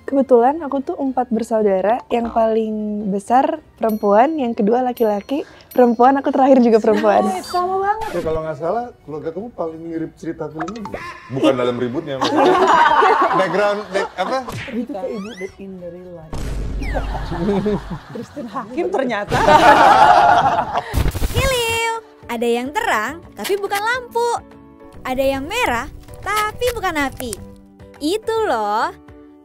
Kebetulan aku tuh 4 bersaudara, yang paling besar perempuan, yang kedua laki-laki, perempuan, aku terakhir juga perempuan. Sama banget. Ya kalau nggak salah, keluarga kamu paling mirip cerita film ini. Bukan dalam ributnya, maksudnya. Background, apa? Itu kayak ibu in the real life. Christine Hakim ternyata. Hilil, ada yang terang tapi bukan lampu. Ada yang merah tapi bukan api. Itu loh,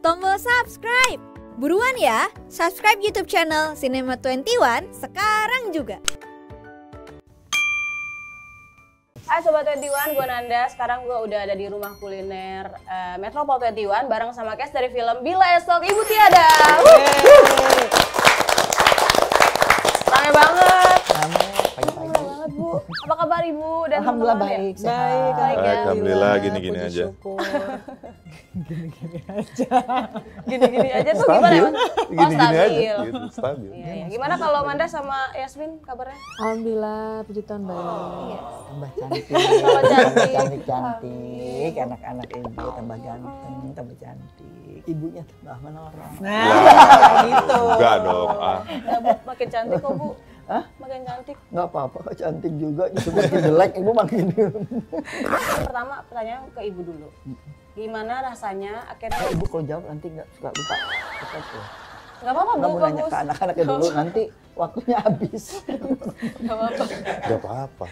tombol subscribe. Buruan ya, subscribe YouTube channel Cinema 21 sekarang juga. Hai Sobat 21, gue Nanda. Sekarang gue udah ada di rumah kuliner Metropol 21 bareng sama cast dari film Bila Esok Ibu Tiada. Rame banget. Rame, pagi-pagi. Rame banget Bu. Apa kabar Ibu dan Alhamdulillah teman-teman ya? baik, sehat. Baik ya. Alhamdulillah, gini-gini Puji aja. syukur. Gini-gini aja. Gini-gini aja tuh gimana? Stabil, Oh, gini-gini aja, stabil. gitu, stabil. Iya, iya. Gimana kalau Manda sama Yasmin kabarnya? Alhamdulillah, puji Tuhan baik. Iya. Tambah cantik, Tambah cantik. cantik-cantik. Anak-anak ibu tambah ganteng, tambah cantik. Ibunya tambah menorong. Gitu. Enggak dong. Ya, Bu, makin cantik kok Bu. Hah? Makin cantik. Nggak apa-apa, cantik juga. Justru makin jelek, ibu makin. Pertama pertanyaan ke Ibu dulu. Gimana rasanya akhirnya Ibu kalau jawab nanti nggak suka lupa. Nggak apa-apa Bu, Nggak mau nanya bagus. ke anak-anaknya dulu, nanti waktunya habis. Nggak apa-apa. Gak apa-apa.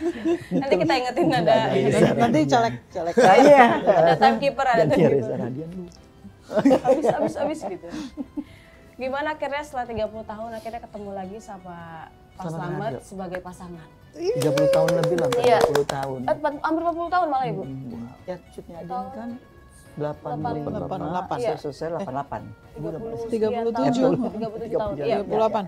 Nanti kita ingetin ada Nanti colek-colek. Iya. ada timekeeper, ada Ganti timekeeper. Reza Radian lu. Habis gitu. Gimana akhirnya setelah 30 tahun akhirnya ketemu lagi sama Pak Sama Slamet Rajo. sebagai pasangan. 30 tahun lebih lah, Iya. 30 tahun. Hampir 40 tahun malah Ibu. Ya shootnya Adin Tahun kan 85, Iya. selesai 88. Ibu udah 37. 37 tahun. Iya. 38.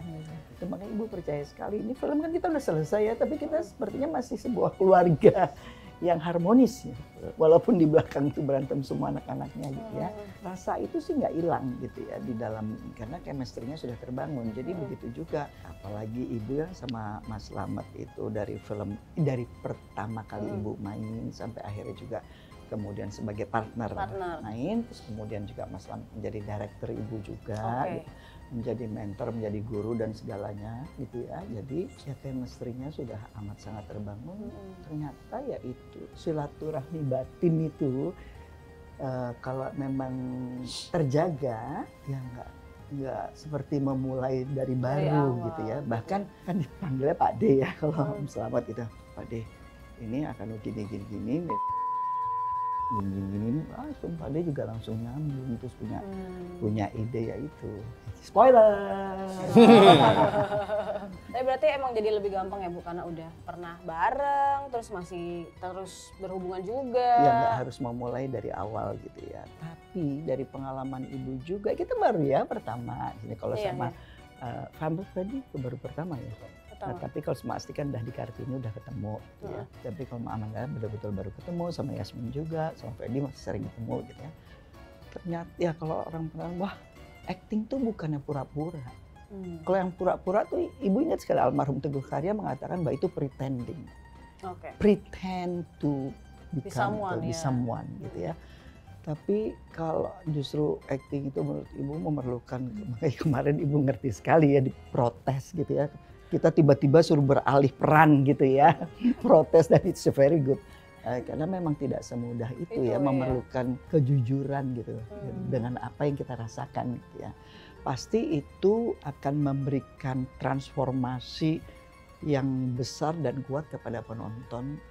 Ya, makanya ibu percaya sekali, ini film kan kita udah selesai ya, tapi kita sepertinya masih sebuah keluarga yang harmonis ya. Walaupun di belakang itu berantem semua anak-anaknya gitu ya. Rasa itu sih nggak hilang gitu ya di dalam, karena chemistry-nya sudah terbangun. Jadi begitu juga, apalagi ibu yang sama Mas Slamet itu dari film, dari pertama kali ibu main sampai akhirnya juga kemudian sebagai partner main, terus kemudian juga Mas Slamet menjadi director ibu juga. Oke. Gitu. Menjadi mentor, menjadi guru dan segalanya gitu ya. Jadi ya chemistry-nya sudah amat sangat terbangun. Ternyata ya itu silaturahmi batin itu kalau memang terjaga ya nggak seperti memulai dari baru awal. gitu ya. Bahkan kan dipanggilnya Pak D ya kalau Slamet itu. Pak D, ini akan gini langsung Pak D juga langsung nyambung, terus punya ide ya itu. Spoiler. Tapi berarti emang jadi lebih gampang ya Bu karena udah pernah bareng terus masih terus berhubungan juga. Ya nggak harus memulai dari awal gitu ya. Tapi dari pengalaman ibu juga, kita baru ya pertama. Ini kalau sama Fambel tadi baru pertama ya. Nah, tapi kalau sama Asti kan udah di Kartini udah ketemu gitu ya. Tapi kalau sama Amanda betul-betul baru ketemu, sama Yasmin juga, sama Freddy masih sering ketemu gitu ya. Ternyata ya kalau orang pernah, wah acting tuh bukannya pura-pura. Kalau yang pura-pura tuh ibu ingat sekali almarhum Teguh Karya mengatakan bahwa itu pretending. Pretend to become someone gitu ya. Tapi kalau justru acting itu menurut ibu memerlukan, makanya kemarin ibu ngerti sekali ya diprotes gitu ya. Kita tiba-tiba suruh beralih peran gitu ya, protes, dan it's very good. Karena memang tidak semudah itu ya, memerlukan kejujuran gitu dengan apa yang kita rasakan gitu ya. Pasti itu akan memberikan transformasi yang besar dan kuat kepada penonton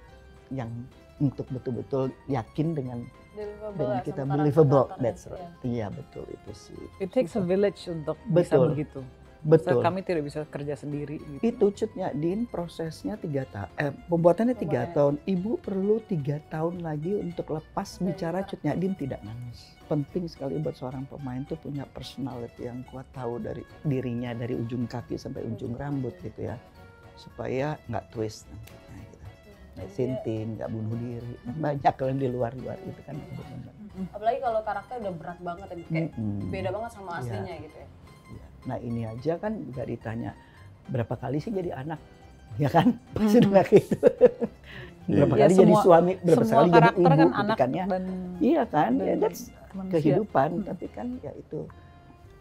yang untuk betul-betul yakin dengan kita believable. That's right. Iya betul itu sih. It takes a village untuk bisa begitu. Betul. Kami tidak bisa kerja sendiri. Gitu. Itu Cutnya Din prosesnya 3 tahun, pembuatannya 3 tahun. Ibu perlu 3 tahun lagi untuk lepas bicara Cutnya Din tidak nangis. Penting sekali buat seorang pemain tuh punya personality yang kuat, tahu dari dirinya dari ujung kaki sampai ujung rambut gitu ya, supaya nggak twist nantinya gitu. Nggak sinting, nggak bunuh diri. Banyak kalau di luar-luar itu kan. Apalagi kalau karakter udah berat banget ya, kayak beda banget sama aslinya gitu ya. Nah ini aja kan juga ditanya berapa kali sih jadi anak, ya kan? Pasti udah gitu. Berapa kali jadi suami, berapa kali jadi ibu, kan gitu anak kan ya? Dan Iya kan, ya that's manusia. kehidupan. Tapi kan ya itu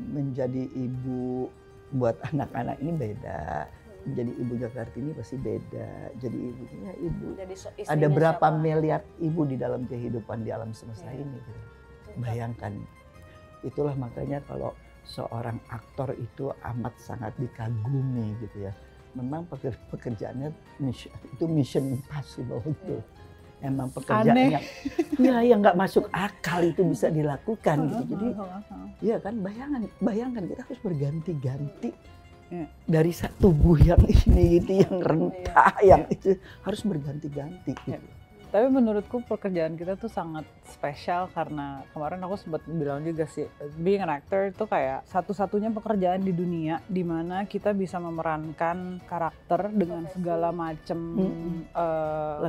menjadi ibu buat anak-anak ini beda. Jadi ibunya Kartini pasti beda. Jadi ibunya ibu. Jadi Ada berapa siapa? miliar ibu di dalam kehidupan di alam semesta ini. Gitu. Bayangkan. Itulah makanya kalau seorang aktor itu amat sangat dikagumi gitu ya. Memang pekerjaannya itu mission impossible itu. Emang pekerjaannya yang nggak masuk akal itu bisa dilakukan gitu. Jadi iya kan, bayangkan kita harus berganti-ganti dari satu tubuh yang ini gitu, yang rentah, yang itu harus berganti-ganti gitu. Tapi menurutku pekerjaan kita tuh sangat spesial karena kemarin aku sempat bilang juga sih, being an actor itu kayak satu-satunya pekerjaan di dunia di mana kita bisa memerankan karakter dengan segala macam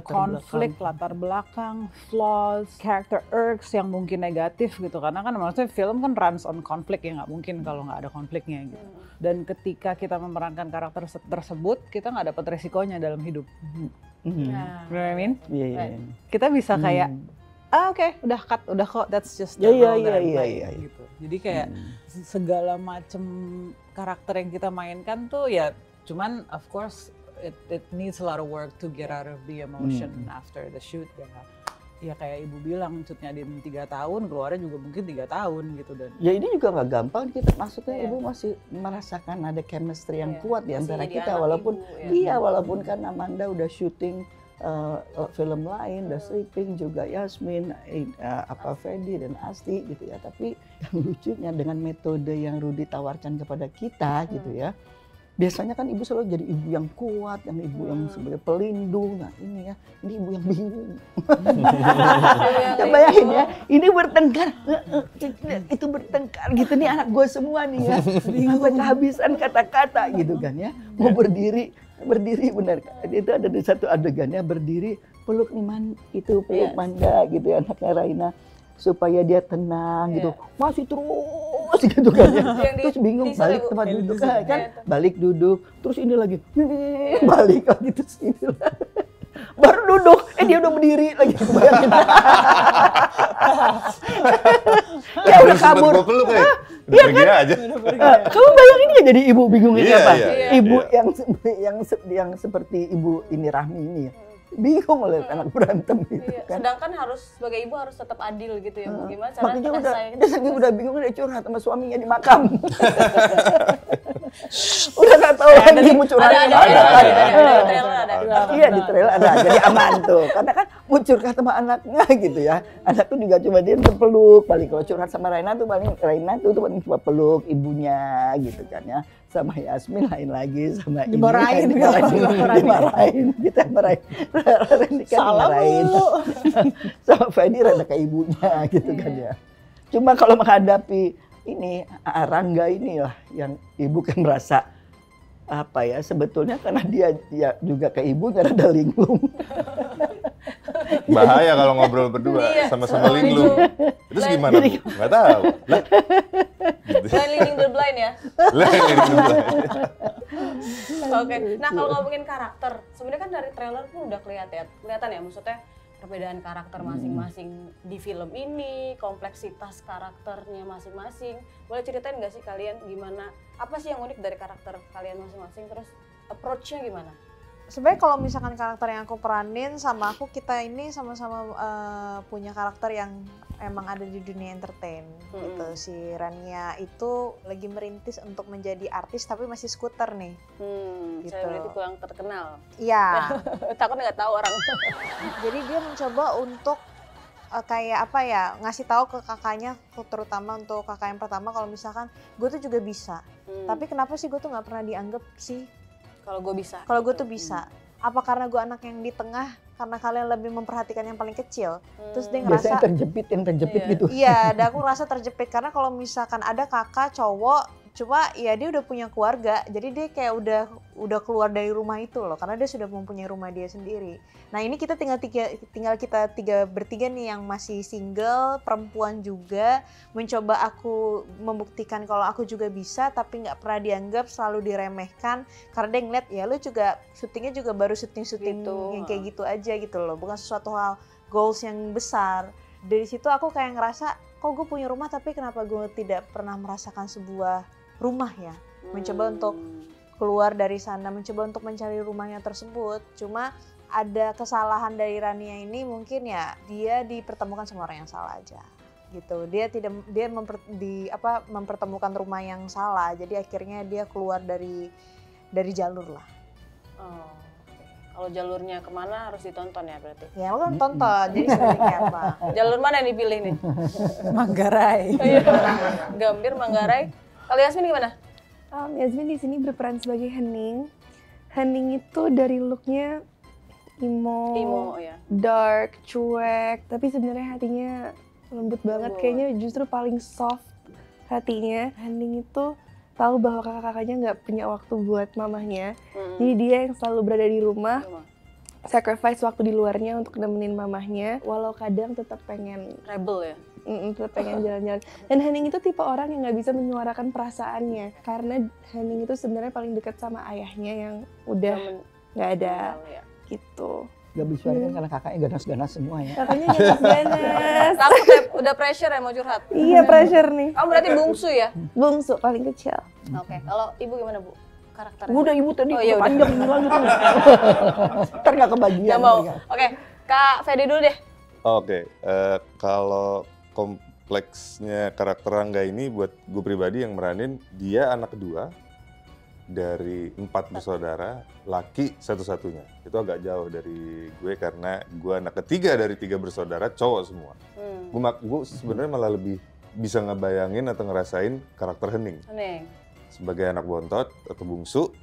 konflik, latar belakang, flaws, character arcs yang mungkin negatif gitu. Karena kan maksudnya film kan runs on konflik ya, nggak mungkin kalau nggak ada konfliknya gitu. Dan ketika kita memerankan karakter tersebut, kita nggak dapat resikonya dalam hidup. You know what I mean? Iya. Kita bisa kayak oke, udah cut, udah kok, that's just the Iya, role that I'm iya, playing, iya. gitu. Jadi kayak segala macam karakter yang kita mainkan tuh ya, cuman of course it needs a lot of work to get out of the emotion after the shoot. Ya kayak ibu bilang, shootnya di 3 tahun, keluarnya juga mungkin 3 tahun gitu. Dan ya ini juga nggak gampang kita, maksudnya ibu masih merasakan ada chemistry yang kuat di antara kita, walaupun walaupun kan Amanda udah syuting film lain, udah Sleeping juga Yasmin, Fedi dan Asti gitu ya. Tapi yang lucunya dengan metode yang Rudy tawarkan kepada kita gitu ya. Biasanya kan ibu selalu jadi ibu yang kuat, yang ibu yang sebagai pelindung. Nah ini ya, ini ibu yang bingung. Ya bayangin ya, ini bertengkar, itu bertengkar gitu nih anak gue semua nih ya. Sampai kehabisan kata-kata gitu kan ya. Mau berdiri benar. Itu ada di satu adegannya berdiri, peluk nih peluk Manda gitu ya, anaknya Raina. Supaya dia tenang gitu, masih terus gitu kan ya. Terus bingung balik tempat duduk kan, balik duduk, terus ini lagi balik lagi terus ini baru duduk, dia udah berdiri lagi. Bayangin. Ya udah kabur. Iya kan? Aja. Kamu bayangin ya jadi ibu bingung ini apa? Ibu yang seperti ibu ini Rahmi ini ya. Bingung oleh anak berantem gitu kan. Sedangkan sebagai ibu harus tetap adil gitu ya. Gimana cara makanya udah bingung, udah curhat sama suaminya di makam. Udah nggak tahu lagi mau curhat. Iya di trailer ada. Jadi aman tuh. Karena kan mau curhat sama anaknya gitu ya. Anak tuh juga cuma dia peluk. Paling kalau curhat sama Raina tuh paling cuma peluk ibunya gitu kan ya. Sama Yasmin lain lagi, sama dimarahin, kita marahin. Salah mulu. Sama Fedi rada kayak ibunya gitu kan ya. Cuma kalau menghadapi ini Rangga inilah yang ibu kan merasa apa ya, sebetulnya karena dia ya juga kayak ibunya rada linglung. Bahaya kalau ngobrol berdua sama-sama linglung. Terus gimana? Nggak tahu. Leading the blind ya. Oke. Nah kalau ngomongin karakter, sebenarnya kan dari trailer pun udah kelihatan ya, maksudnya perbedaan karakter masing-masing di film ini, kompleksitas karakternya masing-masing. Boleh ceritain nggak sih kalian gimana? Apa sih yang unik dari karakter kalian masing-masing? Terus approach-nya gimana? Sebenarnya kalau misalkan karakter yang aku peranin sama kita ini sama-sama punya karakter yang emang ada di dunia entertain gitu. Si Rania itu lagi merintis untuk menjadi artis tapi masih skuter nih. Gitu. Saya berarti kurang terkenal. Iya. Takut nggak tahu orang. Jadi dia mencoba untuk kayak apa ya, ngasih tahu ke kakaknya, terutama untuk kakak yang pertama kalau misalkan gue tuh juga bisa. Tapi kenapa sih gue tuh nggak pernah dianggap sih? Kalau gue bisa. Kalau gue tuh bisa. Apa karena gue anak yang di tengah? Karena kalian lebih memperhatikan yang paling kecil. Terus dia ngerasa biasanya terjepit gitu. Iya, dan aku ngerasa terjepit karena kalau misalkan ada kakak cowok, cuma ya dia udah punya keluarga, jadi dia kayak udah keluar dari rumah itu loh, karena dia sudah mempunyai rumah dia sendiri. Nah ini kita tinggal kita bertiga nih yang masih single, perempuan juga, mencoba aku membuktikan kalau aku juga bisa, tapi nggak pernah dianggap, selalu diremehkan, karena dia ngeliat ya lu juga syutingnya juga baru syuting gitu, yang kayak gitu aja gitu loh, bukan sesuatu hal goals yang besar. Dari situ aku kayak ngerasa kok gue punya rumah tapi kenapa gue tidak pernah merasakan sebuah rumah ya. Mencoba untuk keluar dari sana, mencoba untuk mencari rumahnya tersebut. Cuma ada kesalahan dari Rania ini, mungkin ya dia dipertemukan sama orang yang salah aja gitu. Dia mempertemukan rumah yang salah, jadi akhirnya dia keluar dari jalur lah. Oh. Kalau jalurnya kemana harus ditonton ya berarti? Ya lo kan tonton, jadi sebenarnya apa? Jalur mana yang dipilih nih? Manggarai. Gambir, Manggarai. Kalau Yasmin gimana? Yasmin di sini berperan sebagai Hening. Hening itu dari looknya emo, ya. Dark, cuek, tapi sebenarnya hatinya lembut banget. Kayaknya justru paling soft hatinya. Hening itu tahu bahwa kakak-kakaknya nggak punya waktu buat mamahnya, jadi dia yang selalu berada di rumah, sacrifice waktu di luarnya untuk nemenin mamahnya, walau kadang tetap pengen rebel ya, tetap pengen jalan-jalan. Dan Hening itu tipe orang yang nggak bisa menyuarakan perasaannya, karena Hening itu sebenarnya paling dekat sama ayahnya yang udah nggak ada, gitu. Gak bisa suarakan karena kakaknya ganas-ganas semua ya. Kakaknya ganas-ganas. Takut ya, udah pressure ya mau curhat? Iya, pressure nih. Kamu berarti bungsu ya? Bungsu, paling kecil. Oke, kalau ibu gimana bu? Karakternya? Udah ibu tadi, ya panjang ini lagi tuh. Ntar gak kebagian. Gak mau. Oke, Kak Fedi dulu deh. Oke, kalau kompleksnya karakter Rangga ini buat gue pribadi yang meranin, dia anak kedua dari 4 bersaudara, laki satu-satunya. Itu agak jauh dari gue karena gue anak ketiga dari 3 bersaudara, cowok semua. Gue sebenarnya malah lebih bisa ngebayangin atau ngerasain karakter Hening. Sebagai anak bontot atau bungsu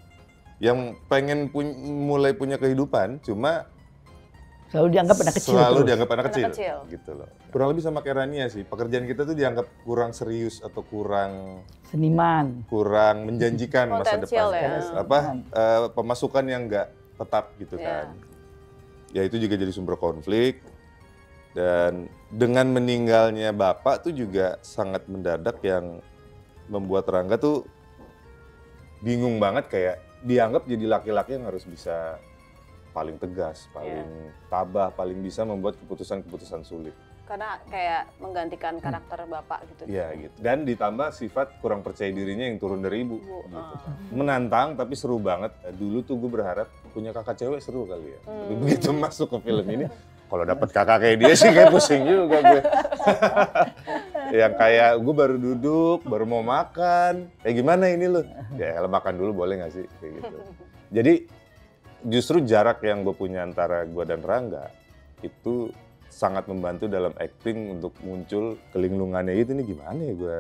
yang pengen mulai punya kehidupan, cuma selalu dianggap anak kecil. Selalu dianggap anak kecil. Gitu loh. Kurang lebih sama kayak Rania sih. Pekerjaan kita tuh dianggap kurang serius atau kurang seniman, kurang menjanjikan masa depan. Ya. Pemasukan yang nggak tetap gitu kan. Ya itu juga jadi sumber konflik. Dan dengan meninggalnya bapak tuh juga sangat mendadak yang membuat Rangga tuh bingung banget, kayak dianggap jadi laki-laki yang harus bisa paling tegas, paling tabah, paling bisa membuat keputusan-keputusan sulit. Karena kayak menggantikan karakter bapak gitu. Iya gitu. Dan ditambah sifat kurang percaya dirinya yang turun dari ibu. Gitu. Menantang tapi seru banget. Dulu tuh gue berharap punya kakak cewek seru kali ya. Tapi begitu masuk ke film ini, kalau dapet kakak kayak dia sih kayak pusing juga gue. Yang kayak gue baru duduk, baru mau makan. Kayak gimana ini lo? Ya makan dulu boleh nggak sih? Kayak gitu. Jadi justru jarak yang gue punya antara gue dan Rangga itu sangat membantu dalam acting untuk muncul kelinglungannya itu. Nih gimana ya gue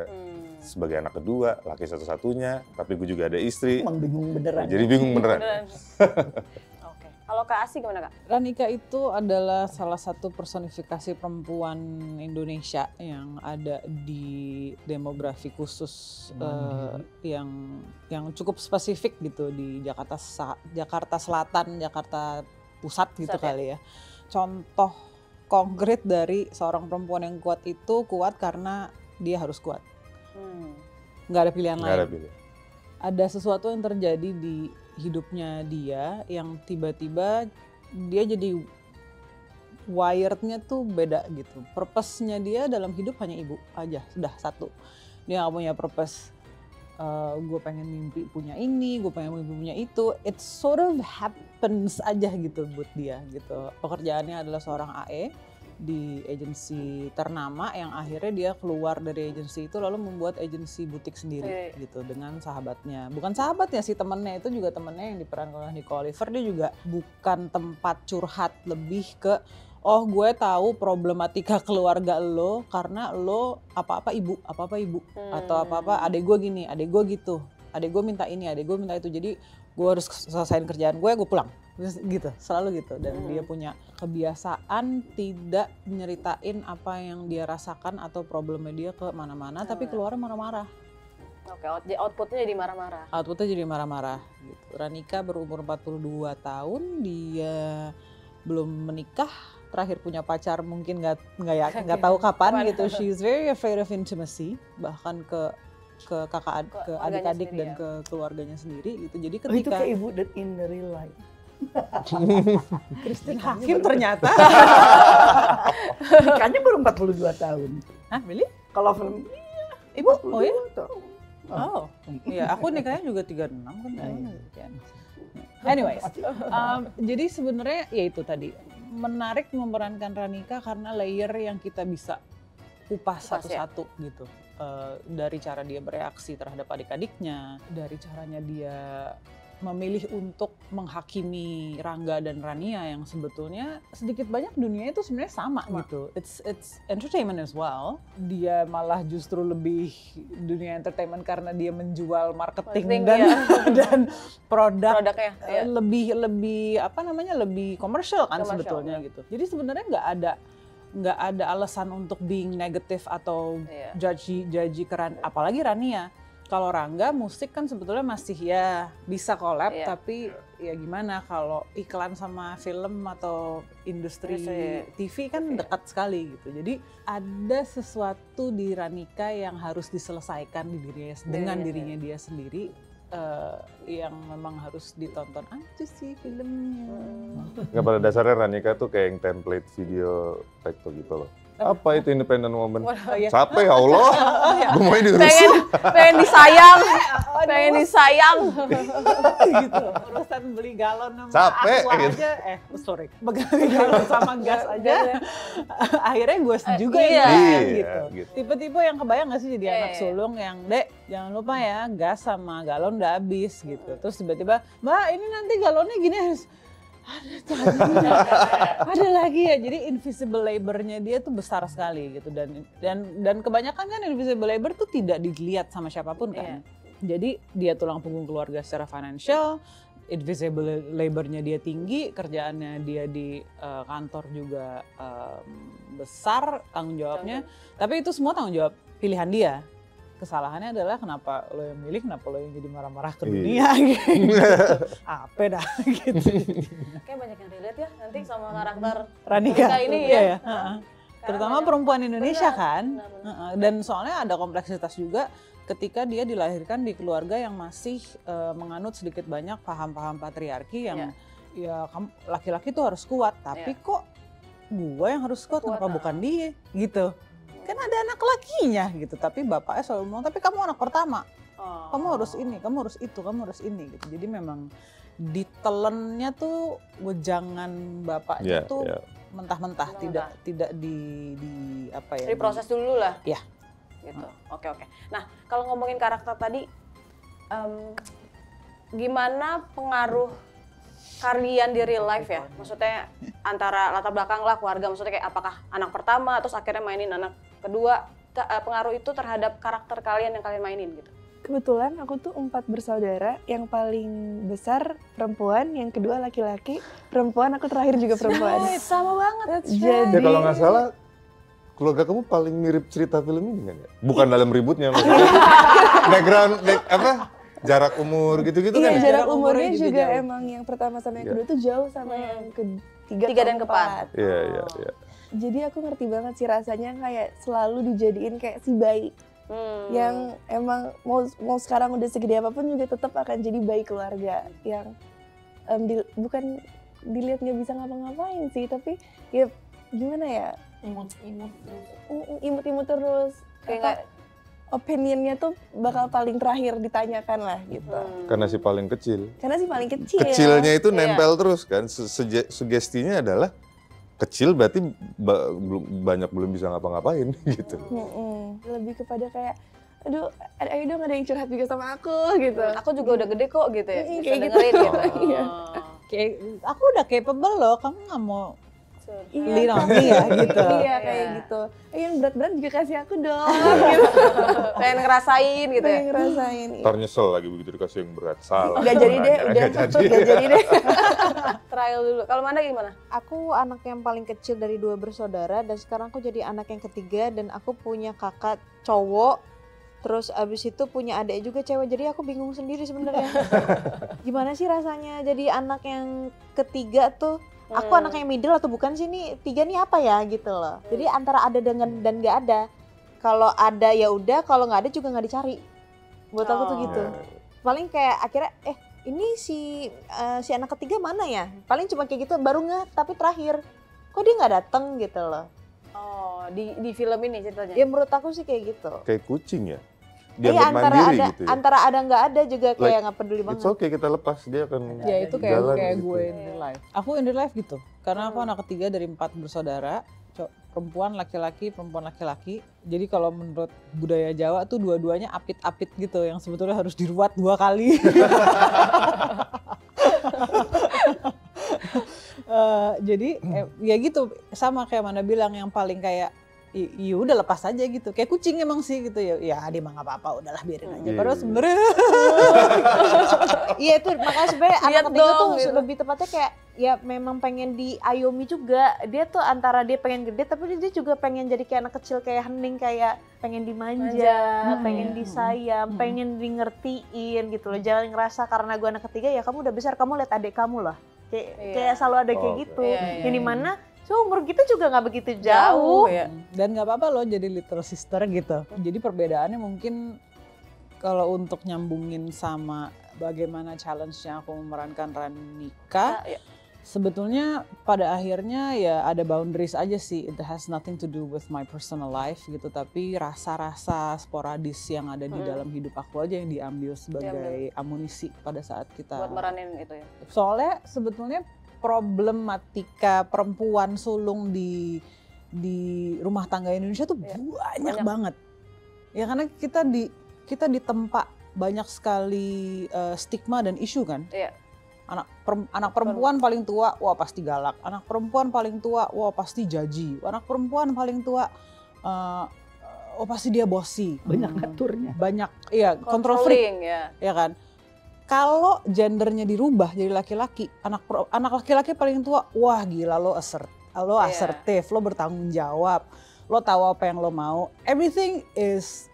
sebagai anak kedua, laki satu-satunya, tapi gue juga ada istri. Emang bingung beneran. Jadi bingung beneran. Oke. Kalau Kak Asi gimana Kak? Ranika itu adalah salah satu personifikasi perempuan Indonesia yang ada di demografi khusus yang cukup spesifik gitu di Jakarta Selatan, Jakarta Pusat gitu kali ya. Contoh konkret dari seorang perempuan yang kuat itu kuat karena dia harus kuat. Nggak ada pilihan lain. Ada sesuatu yang terjadi di hidupnya dia yang tiba-tiba dia jadi wirednya tuh beda gitu. Purpose-nya dia dalam hidup hanya ibu aja, sudah satu. Dia nggak punya purpose. Gue pengen mimpi punya ini, gue pengen mimpi punya itu. It sort of happens aja gitu buat dia gitu. Pekerjaannya adalah seorang AE di agensi ternama yang akhirnya dia keluar dari agensi itu lalu membuat agensi butik sendiri gitu dengan sahabatnya. Bukan sahabatnya sih, temennya itu juga temennya yang diperankan oleh Nico Oliver. Dia juga bukan tempat curhat, lebih ke oh gue tahu problematika keluarga lo karena lo apa-apa ibu atau apa-apa adek gue gini, adek gue gitu, adek gue minta ini, adek gue minta itu, jadi gue harus selesaiin kerjaan gue pulang gitu, selalu gitu. Dan dia punya kebiasaan tidak nyeritain apa yang dia rasakan atau problemnya dia ke mana-mana, tapi keluarnya marah-marah. Oke, outputnya jadi marah-marah. Outputnya jadi marah-marah gitu. Ranika berumur 42 tahun, dia belum menikah, terakhir punya pacar mungkin nggak tahu kapan gitu. She's very afraid of intimacy, bahkan ke adik-adik dan ke keluarganya sendiri gitu. Jadi ketika itu kayak ibu in the real life. Christine Hakim ternyata. Nikahnya baru 42 tahun. Hah, really? Kalau film Ibu, oh ya? tahu. Oh, iya, aku nikahnya juga 36 kan. Anyways, jadi sebenarnya ya itu tadi, menarik memerankan Ranika karena layer yang kita bisa kupas satu-satu gitu. Dari cara dia bereaksi terhadap adik-adiknya, dari caranya dia memilih untuk menghakimi Rangga dan Rania yang sebetulnya sedikit banyak dunianya itu sebenarnya sama gitu. It's entertainment as well. Dia malah justru lebih dunia entertainment karena dia menjual marketing dan produknya lebih apa namanya, lebih komersial kan sebetulnya gitu. Jadi sebenarnya nggak ada alasan untuk being negatif atau judgy apalagi Rania. Kalau Rangga musik kan sebetulnya masih ya bisa collab, tapi ya gimana kalau iklan sama film atau industri TV kan dekat sekali gitu. Jadi ada sesuatu di Ranika yang harus diselesaikan dengan dirinya dia sendiri, yang memang harus ditonton aja sih filmnya. Nggak, pada dasarnya Ranika tuh kayak yang template video tektok gitu loh. Apa itu independent woman? Capek ya Allah, gue mau diurusin. Pengen disayang. Gitu, urusan beli galon sama capek aqua gitu. aja, beli galon sama gas aja, akhirnya gue juga gitu. Tipe-tipe yang kebayang gak sih jadi anak sulung yang, Dek, jangan lupa ya gas sama galon udah habis gitu. Terus tiba-tiba, Mbak ini nanti galonnya gini harus, ada lagi ya. Jadi invisible labor-nya dia tuh besar sekali gitu, dan kebanyakan kan invisible labor tuh tidak dilihat sama siapapun kan. Jadi dia tulang punggung keluarga secara financial, invisible labor-nya dia tinggi, kerjaannya dia di kantor juga besar tanggung jawabnya. Tapi itu semua tanggung jawab pilihan dia. Kesalahannya adalah kenapa lo yang milih, kenapa lo yang jadi marah-marah ke dunia gitu. Apa dah gitu. Kayak banyak yang relate ya nanti sama karakter Ranika ini ya. Terutama perempuan Indonesia kan. Dan soalnya ada kompleksitas juga ketika dia dilahirkan di keluarga yang masih menganut sedikit banyak paham-paham patriarki yang ya laki-laki tuh harus kuat, tapi kok gua yang harus kuat, kenapa bukan dia gitu. Kan ada anak lakinya gitu, tapi bapaknya selalu bilang, tapi kamu anak pertama, kamu harus ini, kamu harus itu, kamu harus ini gitu. Jadi memang ditelennya tuh wejangan bapaknya tuh mentah-mentah, tidak di apa ya? Diproses dulu lah. Iya. Gitu. Oke. Nah, kalau ngomongin karakter tadi, gimana pengaruh kalian di real life ya? Maksudnya antara latar belakang lah keluarga, maksudnya kayak apakah anak pertama terus akhirnya mainin anak kedua, pengaruh itu terhadap karakter kalian yang kalian mainin gitu? Kebetulan aku tuh 4 bersaudara, yang paling besar perempuan, yang kedua laki-laki, perempuan, aku terakhir juga perempuan. Sama banget. Jadi Ya kalau nggak salah, keluarga kamu paling mirip cerita film ini kan ya? Bukan dalam ributnya maksudnya. Background, jarak umur gitu-gitu kan? Iya, jarak umurnya juga emang yang pertama sama yang kedua tuh jauh sama yang ketiga dan keempat. Iya. Jadi aku ngerti banget sih rasanya kayak selalu dijadiin kayak si bayi. Yang emang mau sekarang udah segede apapun juga tetap akan jadi bayi keluarga. Yang bukan dilihat nggak bisa ngapa-ngapain sih, tapi ya gimana ya? Imut terus. Kayak opinionnya tuh bakal paling terakhir ditanyakan lah gitu. Karena si paling kecil. Kecilnya itu nempel terus kan. Sugestinya adalah kecil berarti belum bisa ngapa-ngapain gitu. Lebih kepada kayak, aduh, ayo dong ada yang curhat juga sama aku gitu. Aku juga udah gede kok gitu ya. Kayak dengerin gitu. Kayak aku udah capable loh, kamu nggak mau lean on me ya gitu. Iya kayak gitu. Yang berat-berat juga kasih aku dong gitu. Pengen ngerasain gitu ya. Pengen ngerasain. Ntar nyesel lagi begitu dikasih yang berat. Salah. Gak jadi deh, udah. Gak jadi deh. Trial dulu. Kalau Manda gimana? Aku anak yang paling kecil dari 2 bersaudara dan sekarang aku jadi anak yang ketiga dan aku punya kakak cowok. Terus abis itu punya adik juga cewek, jadi aku bingung sendiri sebenarnya. Gimana sih rasanya jadi anak yang ketiga tuh? Aku anak yang middle atau bukan sih nih? 3 nih apa ya gitu loh. Jadi antara ada dan nggak ada. Kalau ada ya udah, kalau nggak ada juga nggak dicari. Buat aku tuh gitu. Paling kayak akhirnya ini si anak ketiga mana ya? Paling cuma kayak gitu baru nggak, tapi terakhir kok dia nggak datang gitu loh. di film ini ceritanya. Ya menurut aku sih kayak gitu. Kayak kucing ya. Iya, Dianggap mandiri gitu ya. antara ada nggak ada juga kayak nggak peduli It's banget. okay, kita lepas, dia akan Ya itu jalan kayak gitu. gue in real life. Aku in real life gitu. Karena aku anak ketiga dari 4 bersaudara, perempuan laki-laki. Jadi kalau menurut budaya Jawa tuh dua-duanya apit-apit gitu, yang sebetulnya harus diruat 2 kali. Jadi ya gitu, sama kayak Amanda bilang, yang paling kayak ya udah lepas aja gitu, kayak kucing emang sih gitu ya dia mah nggak apa-apa, udahlah biarin aja. Padahal sebenarnya Iya itu makanya sebenarnya anak Lihat ketiga tuh dong, gitu. lebih tepatnya kayak ya memang pengen diayomi juga. Dia tuh antara dia pengen gede tapi dia juga pengen jadi kayak anak kecil kayak Hening, kayak pengen dimanja, pengen disayang, pengen di ngertiin gitu loh. Jangan ngerasa karena gue anak ketiga ya kamu udah besar, kamu lihat adik kamu lah. Kayak selalu ada kayak gitu. Yang dimana umur kita juga nggak begitu jauh. Ya. Dan nggak apa-apa loh jadi little sister gitu. Jadi perbedaannya mungkin kalau untuk nyambungin sama bagaimana challenge-nya aku memerankan Ranika, sebetulnya pada akhirnya ya ada boundaries aja sih. It has nothing to do with my personal life gitu, tapi rasa-rasa sporadis yang ada di dalam hidup aku aja yang diambil sebagai amunisi pada saat kita Buat meranin itu ya. Soalnya sebetulnya problematika perempuan sulung di rumah tangga Indonesia tuh banyak banget. Ya karena kita ditempa banyak sekali stigma dan isu kan. Iya. Anak perempuan paling tua, wah pasti galak. Anak perempuan paling tua, wah pasti jaji. Anak perempuan paling tua, oh pasti dia bossy. Banyak ngaturnya. Banyak, iya, control freak, ya kan. Kalau gendernya dirubah jadi laki-laki, anak laki-laki paling tua, wah gila lo asertif, lo bertanggung jawab, lo tahu apa yang lo mau, everything is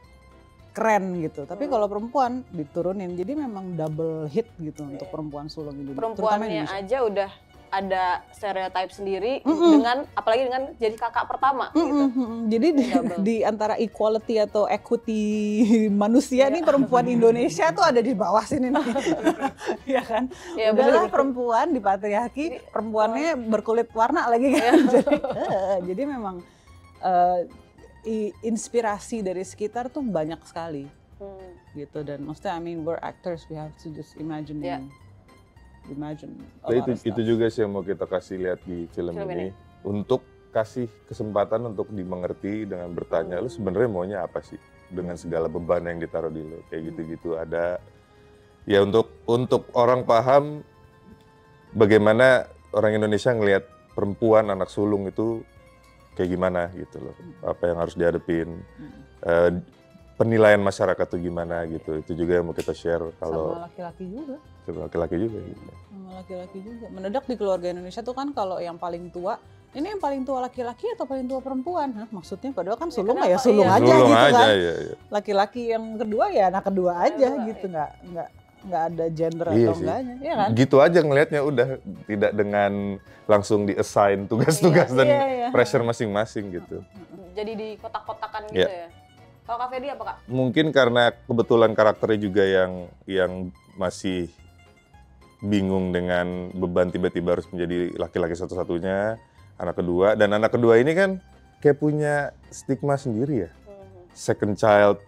keren gitu. Tapi kalau perempuan diturunin, jadi memang double hit gitu untuk perempuan sulung Indonesia. Perempuannya aja udah ada stereotype sendiri dengan apalagi dengan jadi kakak pertama gitu. Jadi di antara equality atau equity manusia nih perempuan Indonesia tuh ada di bawah sini nih. Ya kan? Ya, udahlah perempuan di patriarki, perempuannya berkulit warna lagi kan. Jadi memang inspirasi dari sekitar tuh banyak sekali. Gitu, dan maksudnya we're actors, we have to just imagine itu juga sih yang mau kita kasih lihat di film ini, untuk kasih kesempatan untuk dimengerti dengan bertanya, lu sebenarnya maunya apa sih dengan segala beban yang ditaruh di lu, kayak gitu-gitu. Ada ya untuk orang paham bagaimana orang Indonesia ngelihat perempuan anak sulung itu kayak gimana gitu loh, apa yang harus dihadapin, penilaian masyarakat tuh gimana gitu. Itu juga yang mau kita share. Kalau sama laki-laki juga. Sama laki-laki juga gitu. Sama laki-laki juga. Mendadak di keluarga Indonesia tuh kan kalau yang paling tua, ini yang paling tua laki-laki atau paling tua perempuan? Hah, maksudnya padahal kan sulung ya sulung aja sulung gitu aja, kan. iya. Laki-laki yang kedua ya anak kedua aja gitu, nggak ada gender atau enggaknya, ya kan? Gitu aja ngelihatnya, udah tidak dengan langsung di-assign tugas-tugas dan pressure masing-masing gitu. Jadi di kotak-kotakan gitu ya. Kalau Kak Fedi apa Kak? Mungkin karena kebetulan karakternya juga yang masih bingung dengan beban tiba-tiba harus menjadi laki-laki satu-satunya, anak kedua. Dan anak kedua ini kan kayak punya stigma sendiri ya. Second child,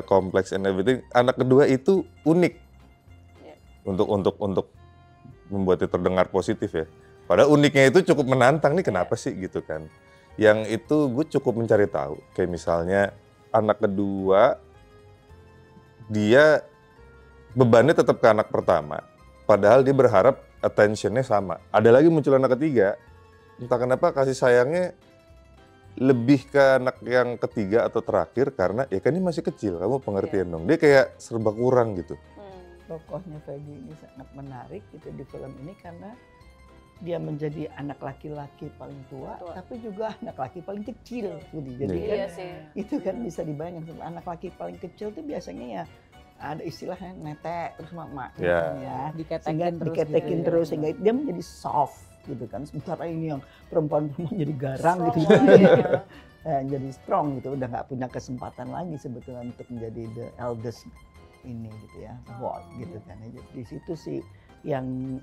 complex and everything. Anak kedua itu unik untuk membuatnya terdengar positif ya. Padahal uniknya itu cukup menantang nih, kenapa sih gitu kan. Yang itu gue cukup mencari tahu. Kayak misalnya anak kedua, dia bebannya tetap ke anak pertama. Padahal dia berharap attention-nya sama. Ada lagi muncul anak ketiga, entah kenapa kasih sayangnya lebih ke anak yang ketiga atau terakhir, karena ya kan ini masih kecil, kamu pengertian dong. Dia kayak serba kurang gitu. Tokohnya Fedi ini sangat menarik gitu di film ini karena dia menjadi anak laki-laki paling tua, tapi juga anak laki paling kecil. Jadi kan itu kan bisa dibayangkan, anak laki paling kecil tuh biasanya ya ada istilahnya netek terus mak-mak ya. Diketekin terus sehingga dia menjadi soft gitu kan. Sementara ini yang perempuan-perempuan jadi garang strong, gitu jadi strong gitu, udah nggak punya kesempatan lagi sebetulnya untuk menjadi the eldest ini gitu ya, board gitu kan. Di situ sih yang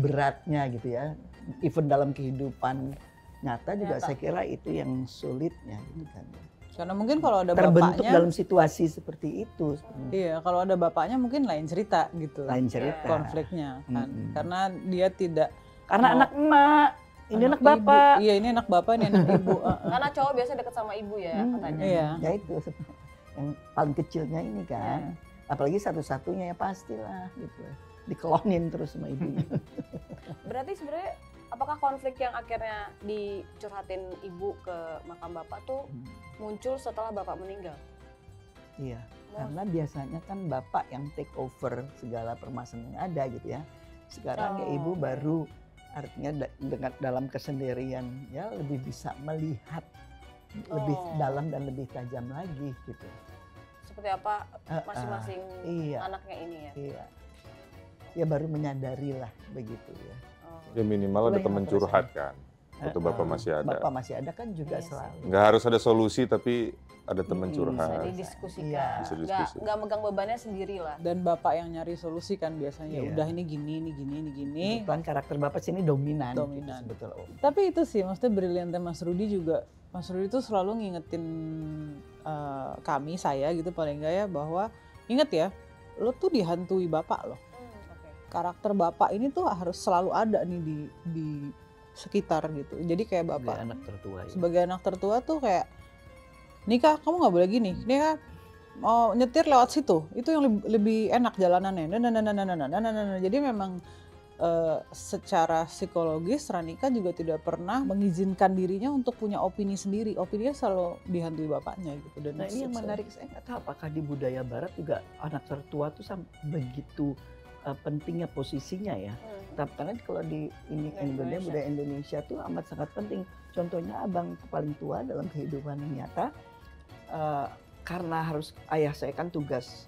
beratnya gitu ya, even dalam kehidupan nyata juga saya kira itu yang sulitnya gitu kan. Karena mungkin kalau ada terbentuk bapaknya dalam situasi seperti itu. Iya, kalau ada bapaknya mungkin lain cerita gitu. Lain cerita. Konfliknya kan. Karena dia tidak anak emak, ini anak bapak. Iya, ini anak bapak, ini anak ibu. Karena cowok biasa deket sama ibu ya katanya. Iya. Ya itu yang paling kecilnya ini kan. Apalagi satu-satunya ya pastilah gitu. Dikelonin terus sama ibunya. Berarti sebenarnya apakah konflik yang akhirnya dicurhatin ibu ke makam bapak tuh muncul setelah bapak meninggal? Iya, karena biasanya kan bapak yang take over segala permasalahan yang ada gitu ya. Sekarang ya ibu baru artinya dengan dalam kesendirian ya lebih bisa melihat lebih dalam dan lebih tajam lagi gitu. Seperti apa masing-masing anaknya ini ya? Iya. Ya baru menyadari lah begitu ya. Ya minimal ada teman curhat kan. Waktu bapak masih ada. Bapak masih ada kan juga selalu. Nggak harus ada solusi tapi ada teman curhat. Bisa didiskusikan. Bisa diskusi. Nggak megang bebannya sendiri lah. Dan bapak yang nyari solusi kan biasanya. Udah ini gini, ini gini, ini gini. Kebetulan karakter bapak sini dominan. Dominan. Betul. Tapi itu sih maksudnya briliantnya Mas Rudy juga. Mas Rudy tuh selalu ngingetin saya gitu paling enggak ya bahwa inget ya, lo tuh dihantui bapak loh. Karakter bapak ini tuh harus selalu ada nih di sekitar gitu. Jadi kayak bapak sebagai anak tertua ya. Sebagai anak tertua tuh kayak Nika kamu nggak boleh gini. Nika mau nyetir lewat situ. Itu yang lebih enak jalanannya. Jadi memang secara psikologis Ranika juga tidak pernah mengizinkan dirinya untuk punya opini sendiri. Opininya selalu dihantui bapaknya gitu. Dan nah ini yang menarik, saya nggak tahu apakah di budaya barat juga anak tertua tuh begitu pentingnya posisinya ya. Tapi karena kalau di Indonesia, budaya Indonesia tuh amat sangat penting. Contohnya abang paling tua dalam kehidupan nyata, karena ayah saya kan tugas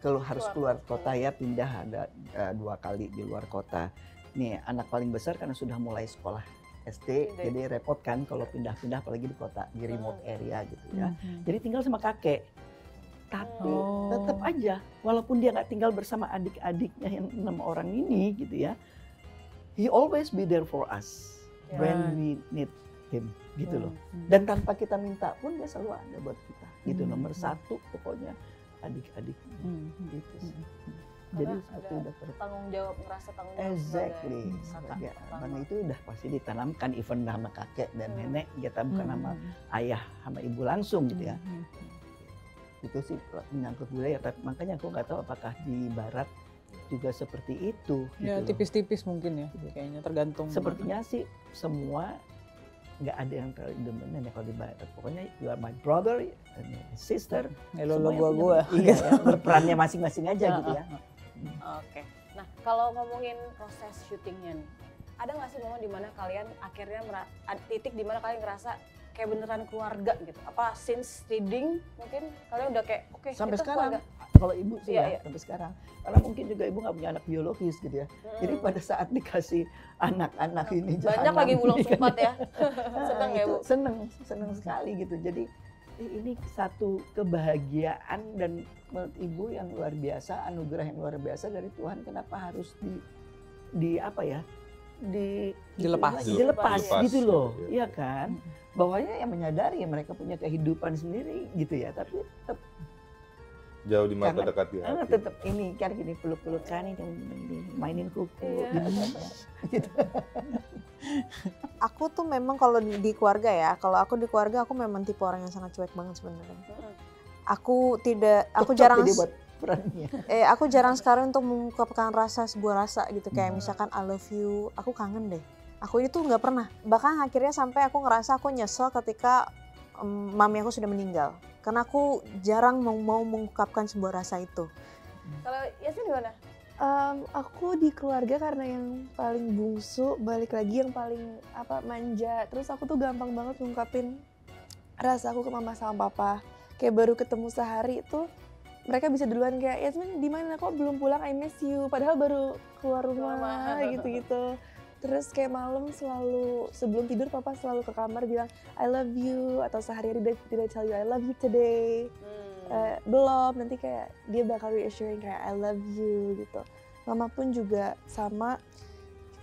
harus keluar kota ya, pindah ada 2 kali di luar kota. Nih anak paling besar karena sudah mulai sekolah SD, jadi repot kan kalau pindah-pindah apalagi di kota, di remote area gitu ya. Jadi tinggal sama kakek. Tapi tetap aja, walaupun dia nggak tinggal bersama adik-adiknya yang 6 orang ini gitu ya, he always be there for us when we need him gitu loh. Dan tanpa kita minta pun dia selalu ada buat kita gitu. Nomor 1 pokoknya adik-adiknya gitu sih. Jadi seperti udah tanggung jawab, ngerasa tanggung jawab. Exactly. Sebagai abang itu udah pasti ditanamkan even sama kakek dan nenek, kita bukan sama ayah sama ibu langsung gitu ya. Itu sih menyangkut budaya, tapi makanya aku nggak tahu apakah di barat juga seperti itu. Ya gitu tipis-tipis mungkin ya, kayaknya tergantung. Sepertinya sih semua nggak ada yang terlalu dominan ya kalau di barat. Pokoknya you are my brother, my sister. Lo gua. Iya, ya, berperannya masing-masing aja gitu ya. Oke. Nah kalau ngomongin proses syutingnya nih, ada nggak sih momen dimana kalian akhirnya titik dimana kalian ngerasa kayak beneran keluarga gitu? Apa since reading mungkin kalian udah kayak oke, sampai kita sekarang keluarga. kalau ibu sih ya sampai sekarang, karena mungkin juga ibu nggak punya anak biologis gitu ya. Jadi pada saat dikasih anak-anak ini banyak lagi bulan sempat ya. Seneng ya Bu? Seneng sekali gitu. Jadi ini satu kebahagiaan dan menurut ibu yang luar biasa, anugerah yang luar biasa dari Tuhan. Kenapa harus dilepas gitu loh, iya kan? Bahwanya yang menyadari ya mereka punya kehidupan sendiri gitu ya, tapi tetap jauh di mata dekat di hati. Tetap ini kan gini peluk-pelukan ini mainin kuku gitu. Aku tuh memang kalau di keluarga ya, kalau aku di keluarga aku memang tipe orang yang sangat cuek banget sebenarnya. Aku jarang sekali untuk mengungkapkan sebuah rasa gitu, kayak misalkan I love you, aku kangen deh. Aku itu nggak pernah. Bahkan akhirnya sampai aku ngerasa aku nyesel ketika mami aku sudah meninggal. Karena aku jarang mau mengungkapkan sebuah rasa itu. Kalau Yasmin gimana? Aku di keluarga karena yang paling bungsu, balik lagi yang paling manja. Terus aku tuh gampang banget ngungkapin rasa aku ke mama sama papa. Kayak baru ketemu sehari tuh mereka bisa duluan kayak, Yasmin di mana kok belum pulang, I miss you. Padahal baru keluar rumah gitu-gitu. Terus kayak malam selalu sebelum tidur papa selalu ke kamar bilang I love you, atau sehari-hari did I tell you I love you today. Belum, nanti kayak dia bakal reassuring kayak I love you gitu. Mama pun juga sama,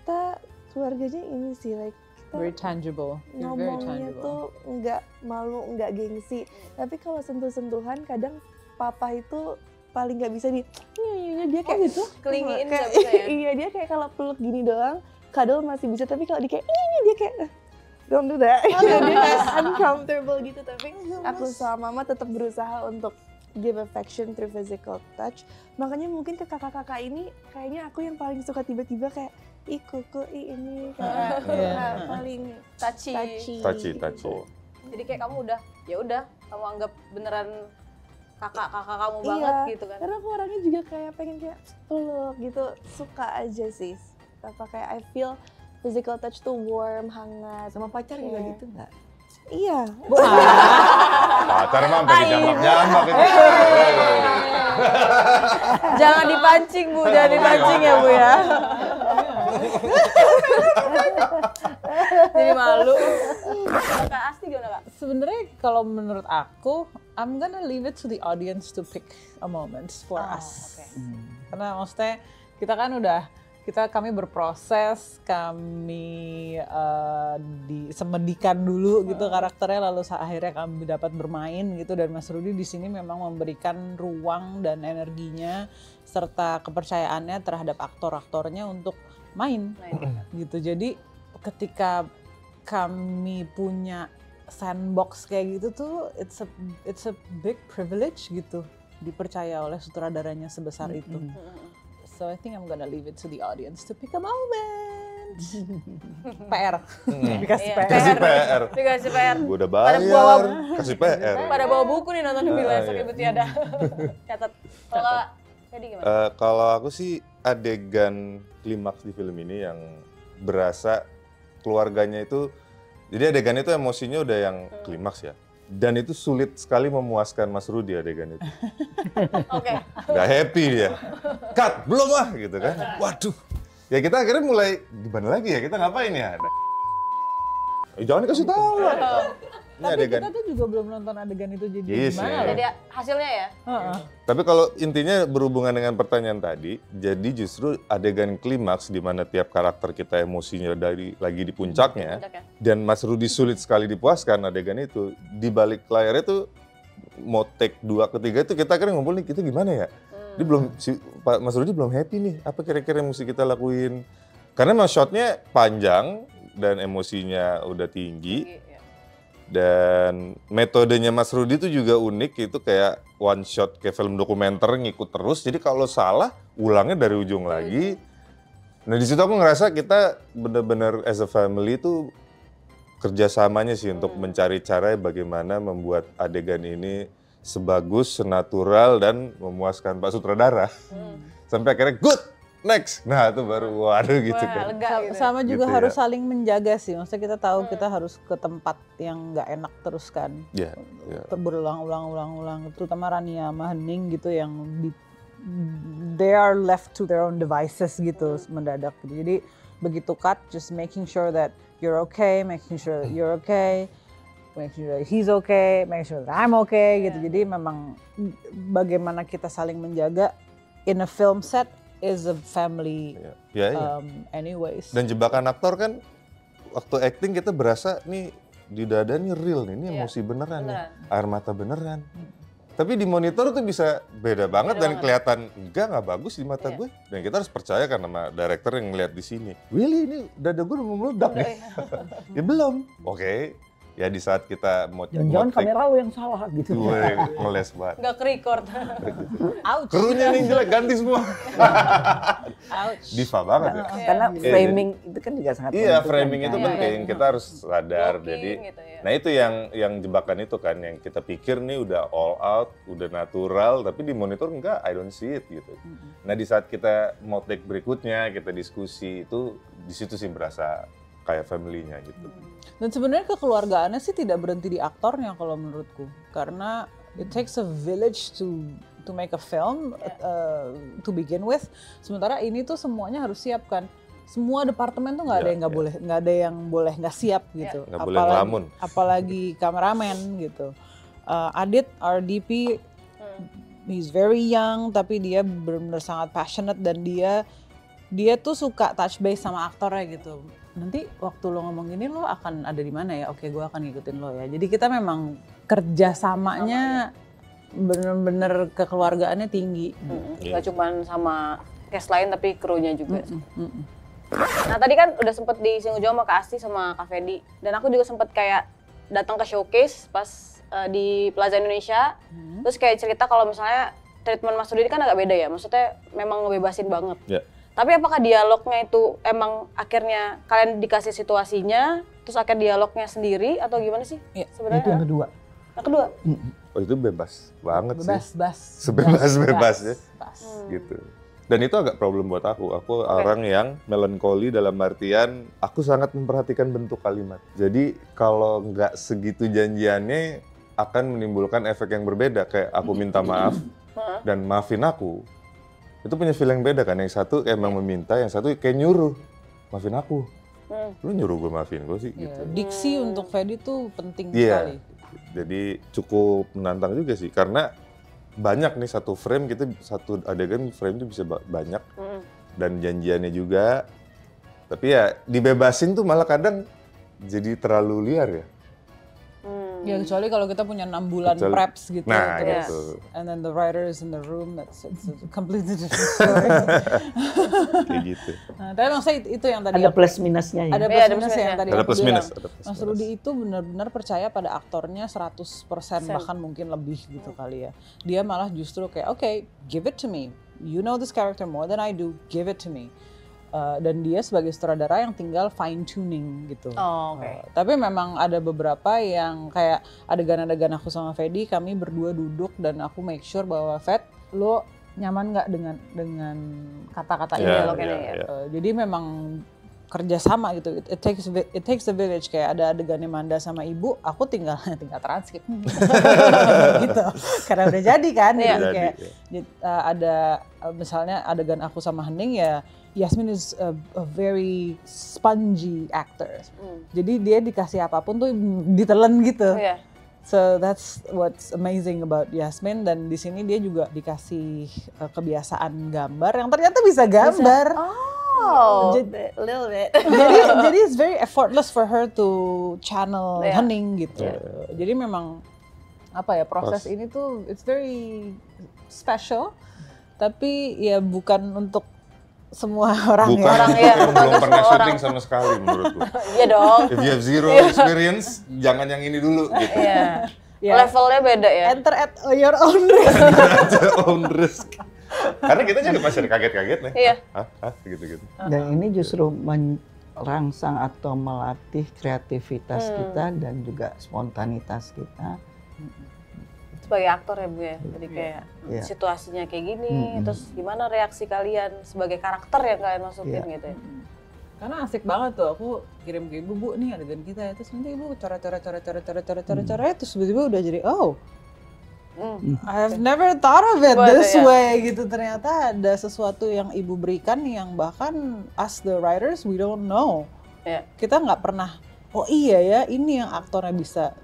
kita keluarganya ini sih, like kita very tangible. You're very ngomongnya tangible. tuh nggak malu, nggak gengsi. Tapi kalau sentuh-sentuhan kadang papa itu paling nggak bisa dia kayak gitu, kelingiin kayak, nggak bisa ya? iya, dia kayak kalau peluk gini doang, kadang masih bisa, tapi kalau dia kayak dia kayak don't do that. Dia kayak uncomfortable gitu. Tapi aku sama mama tetap berusaha untuk give affection through physical touch. Makanya mungkin ke kakak-kakak ini kayaknya aku yang paling suka tiba-tiba kayak kuku ini kayak paling Touchy. Touchy. Jadi kayak kamu udah kamu anggap beneran kakak kamu Iya, banget gitu kan. Karena aku orangnya juga kayak pengen kayak peluk gitu, suka aja sih. Apa kayak I feel physical touch tuh warm, hangat. Sama pacar juga gitu nggak? Iya. Pacar mah sampai dijambak-jambak itu. Jangan dipancing Bu, jangan dipancing ya Bu ya. Jadi malu. Kak Asti gimana Kak? Sebenarnya kalau menurut aku, I'm gonna leave it to the audience to pick a moment for us. Okay. Karena maksudnya kita kan kami berproses, kami disemedikan dulu gitu karakternya, lalu akhirnya kami dapat bermain gitu, dan Mas Rudy di sini memang memberikan ruang dan energinya serta kepercayaannya terhadap aktor-aktornya untuk main gitu. Jadi ketika kami punya sandbox kayak gitu tuh, it's a big privilege gitu, dipercaya oleh sutradaranya sebesar itu. So I think I'm gonna leave it to the audience to pick a moment. PR. Dikasih PR. Dikasih PR. Gue udah bayar, kasih PR. Pada bawa buku nih nonton film besok Ibu Tiada. Catat. Kalau Fedi gimana? Kalau aku sih adegan klimaks di film ini yang berasa keluarganya itu, jadi adegan itu emosinya udah yang klimaks ya. Dan itu sulit sekali memuaskan Mas Rudy adegan itu. Oke. Gak happy dia. Cut, belum lah gitu kan. Waduh. Ya kita akhirnya mulai, gimana lagi ya, kita ngapain ya? Jangan dikasih tahu lah. Ini Tapi adegan. kita tuh juga belum nonton adegan itu jadi Yes, gimana ya. loh. Jadi hasilnya ya? Tapi kalau intinya berhubungan dengan pertanyaan tadi, jadi justru adegan klimaks di mana tiap karakter kita emosinya lagi di puncaknya, dan Mas Rudy sulit sekali dipuaskan adegan itu, di balik layarnya tuh mau take 2 ketiga itu kita akhirnya ngumpul nih, kita gimana ya? Dia belum, Pak Mas Rudy belum happy nih, apa kira-kira yang mesti kita lakuin? Karena memang shotnya panjang dan emosinya udah tinggi. Dan metodenya Mas Rudy itu juga unik, itu kayak one shot kayak film dokumenter, ngikut terus. Jadi kalau salah, ulangnya dari ujung lagi. Nah di situ aku ngerasa kita benar-benar as a family itu kerjasamanya sih untuk mencari cara bagaimana membuat adegan ini sebagus, senatural, dan memuaskan Pak Sutradara. Sampai akhirnya good! Next, nah itu baru waduh gitu kan. Lega gitu. Sama juga Gitu harus ya. saling menjaga sih. Maksudnya kita tahu kita harus ke tempat yang nggak enak terus kan. Iya. Berulang-ulang. Terutama Rania sama Hening gitu yang they are left to their own devices gitu mendadak. Jadi begitu cut, just making sure that you're okay, making sure that you're okay, making sure that he's okay, making sure that I'm okay gitu. Jadi memang bagaimana kita saling menjaga in a film set is a family anyways. Dan jebakan aktor kan waktu acting kita berasa nih di dada nih real nih, ini emosi beneran nih, air mata beneran. Tapi di monitor tuh bisa beda banget dan kelihatan nggak bagus di mata gue. Dan kita harus percaya kan sama director yang ngeliat di sini. Willy ini dada gue udah mau meledak nih. Ya belum. Oke. Ya di saat kita mau Jangan kamera lo yang salah gitu. gue ngeles banget. Nggak ke-record. Krunya nih jelek, ganti semua. Diva banget ya. Karena framing itu kan juga sangat Iya, menentukan, framing itu kan? penting. Kita harus sadar. Blocking Jadi, gitu ya. nah itu yang jebakan itu kan, yang kita pikir nih udah all out, udah natural, tapi di monitor enggak, I don't see it gitu. Nah di saat kita mau take berikutnya, kita diskusi itu, di situ sih berasa kayak family-nya gitu. Dan sebenarnya kekeluargaannya sih tidak berhenti di aktornya kalau menurutku, karena it takes a village to make a film to begin with. Sementara ini tuh semuanya harus siap kan. Semua departemen tuh nggak ada yang nggak siap gitu. Nggak boleh ngelamun. Apalagi kameramen gitu. Adit, our DP, he's very young tapi dia benar-benar sangat passionate dan dia tuh suka touch base sama aktornya gitu. nanti waktu lo ngomong gini lo akan ada di mana ya? Oke, gue akan ngikutin lo ya. Jadi kita memang kerjasamanya bener-bener kekeluargaannya tinggi. Gak cuman sama cast lain tapi krunya juga. Nah tadi kan udah sempet disinggung juga sama Kak Asti sama Kak Fedi. Dan aku juga sempet kayak datang ke showcase pas di Plaza Indonesia. Terus kayak cerita kalau misalnya treatment Mas Rudi kan agak beda ya. Maksudnya memang ngebebasin banget. Yeah. Tapi apakah dialognya itu emang akhirnya kalian dikasih situasinya, terus akhirnya dialognya sendiri atau gimana sih? Iya. Sebenarnya. Itu yang kedua. Yang kedua? Oh itu bebas banget sih. Sebebas-bebasnya gitu. Dan itu agak problem buat aku. Aku orang yang melankoli dalam artian aku sangat memperhatikan bentuk kalimat. Jadi kalau nggak segitu janjiannya akan menimbulkan efek yang berbeda. Kayak aku minta maaf dan maafin aku. Itu punya feel yang beda kan, yang satu emang meminta, yang satu kayak nyuruh, maafin aku. Lu nyuruh gue maafin gue sih gitu. Diksi untuk Fedi tuh penting sekali. Jadi cukup menantang juga sih, karena banyak nih satu frame, kita satu adegan frame itu bisa banyak. Dan janjiannya juga, tapi ya dibebasin tuh malah kadang jadi terlalu liar ya. Ya kecuali kalau kita punya 6 bulan preps gitu. Nah terus, gitu. And then the writer is in the room, it's a completely different story. Kayak gitu. Nah, tapi maksudnya itu yang tadi Ada plus minusnya ya. Ada plus minusnya yang tadi Ada aku plus bilang. minus. Ada plus Mas minus. Rudi itu benar-benar percaya pada aktornya 100% bahkan mungkin lebih gitu kali ya. Dia malah justru kayak okay, give it to me. You know this character more than I do, give it to me. Dan dia sebagai sutradara yang tinggal fine tuning gitu. Tapi memang ada beberapa yang kayak adegan-adegan aku sama Fedi, kami berdua duduk dan aku make sure bahwa Fed, lo nyaman nggak dengan kata-kata ini lo kayaknya. Jadi memang kerjasama gitu. It takes a village. Kayak ada adegannya Manda sama ibu, aku tinggal transkrip gitu. Karena udah jadi kan. Jadi kayak ada misalnya adegan aku sama Hening ya. Yasmin is a very spongy actor. Jadi dia dikasih apapun tuh ditelen gitu. So that's what's amazing about Yasmin, dan di sini dia juga dikasih kebiasaan gambar yang ternyata bisa gambar. Little bit. Jadi it's very effortless for her to channel Hening gitu. Jadi memang apa ya, proses ini tuh it's very special, tapi ya bukan untuk semua orang Bukan, belum pernah syuting sama sekali menurutku. Iya dong. If you have zero experience, jangan yang ini dulu gitu. Levelnya beda ya. Enter at your own risk. Own risk. Karena kita juga masih ada kaget-kaget nih. Hah? Gitu-gitu. Dan ini justru merangsang atau melatih kreativitas kita dan juga spontanitas kita. Sebagai aktor ya Bu ya, jadi kayak situasinya kayak gini, terus gimana reaksi kalian sebagai karakter yang kalian masukin gitu ya. Karena asik banget tuh, aku kirim ke ibu, Bu nih adegan kita ya, terus nanti ibu cara terus tiba-tiba udah jadi I've never thought of it this way gitu. Ternyata ada sesuatu yang ibu berikan yang bahkan us the writers we don't know. Kita nggak pernah oh iya ya, ini yang aktornya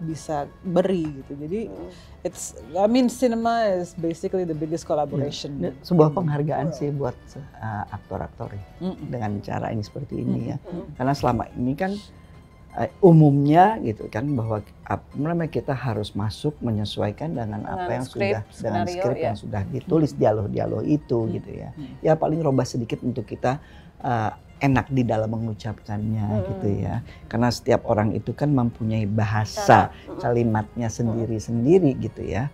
bisa beri gitu. Jadi cinema is basically the biggest collaboration. Sebuah penghargaan sih buat aktor-aktor ya, dengan cara ini seperti ini ya. Karena selama ini kan umumnya gitu kan bahwa kita harus masuk menyesuaikan dengan apa yang sudah dengan skrip yang sudah ditulis, dialog-dialog itu gitu ya. Ya paling robah sedikit untuk kita enak di dalam mengucapkannya gitu ya. Karena setiap orang itu kan mempunyai bahasa kalimatnya sendiri-sendiri gitu ya.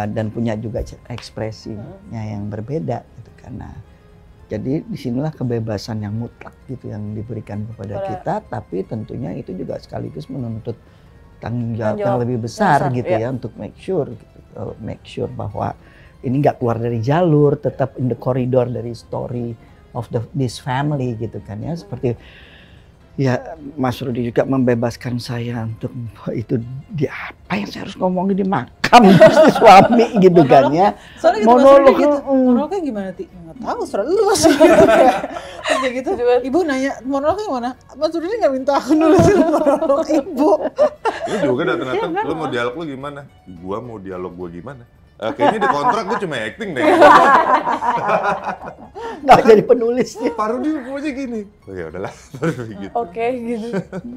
Dan punya juga ekspresinya yang berbeda gitu kan. Nah, jadi disinilah kebebasan yang mutlak gitu yang diberikan kepada kita, tapi tentunya itu juga sekaligus menuntut tanggung jawab yang lebih besar gitu ya untuk make sure bahwa ini nggak keluar dari jalur, tetap in the corridor dari story of this family gitu kan ya. Seperti ya Mas Rudi juga membebaskan saya untuk itu di apa yang saya harus ngomongin di makam istri suami gitu kan ya. Soalnya gitu, monolognya gimana Ti? Nggak tahu, soalnya lu masih gitu ya. Terus kayak gitu, ibu nanya monolognya gimana? Mas Rudi nggak minta aku nulisin monolog ibu. Lu juga datang-datang, lu mau dialog lu gimana? Gua mau dialog gua gimana? Kayaknya di kontrak gue cuma acting deh. Nggak jadi penulisnya. Pak Rudi pokoknya gini. Oh ya udahlah, gitu. Oke, gitu.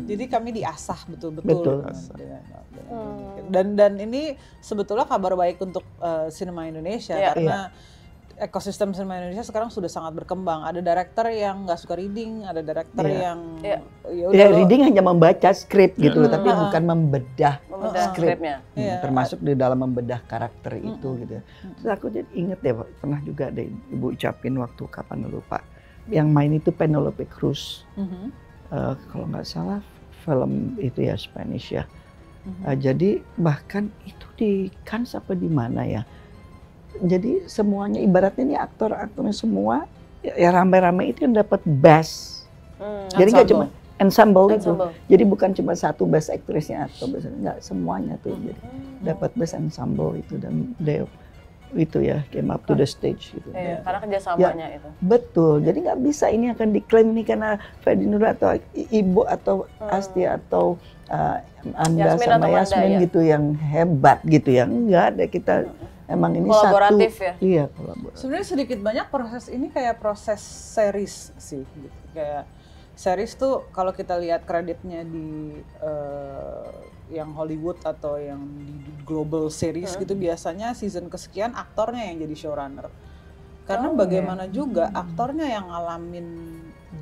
Jadi kami diasah betul-betul. Betul. Dan ini sebetulnya kabar baik untuk sinema Indonesia karena ekosistem sinema Indonesia sekarang sudah sangat berkembang. Ada director yang nggak suka reading, ada director yang reading hanya membaca skrip gitu loh, tapi bukan membedah skripnya. Termasuk di dalam membedah karakter itu gitu. Terus aku jadi inget deh, pernah juga deh Ibu ucapin waktu kapan lupa. Yang main itu Penelope Cruz. Kalau nggak salah film itu ya Spanish ya. Jadi bahkan itu di Cannes apa di mana ya? Jadi semuanya ibaratnya nih aktor-aktornya semua ya rame-rame itu yang dapat best. Jadi nggak cuma ensemble itu. Jadi bukan cuma satu best aktrisnya atau nggak semuanya tuh. Jadi dapat best ensemble itu dan itu ya came up to the stage gitu. Karena kerjasamanya itu. Betul. Jadi nggak bisa ini akan diklaim ini karena Ferdi Nur atau Ibu atau Asti atau Anda sama Yasmin gitu yang hebat gitu ya. Enggak ada, kita emang ini kolaboratif satu. Ya? Iya, kolaboratif. Sebenarnya sedikit banyak proses ini kayak proses series sih gitu. Kayak series tuh kalau kita lihat kreditnya di yang Hollywood atau yang di global series gitu biasanya season kesekian aktornya yang jadi showrunner. Karena bagaimana juga aktornya yang ngalamin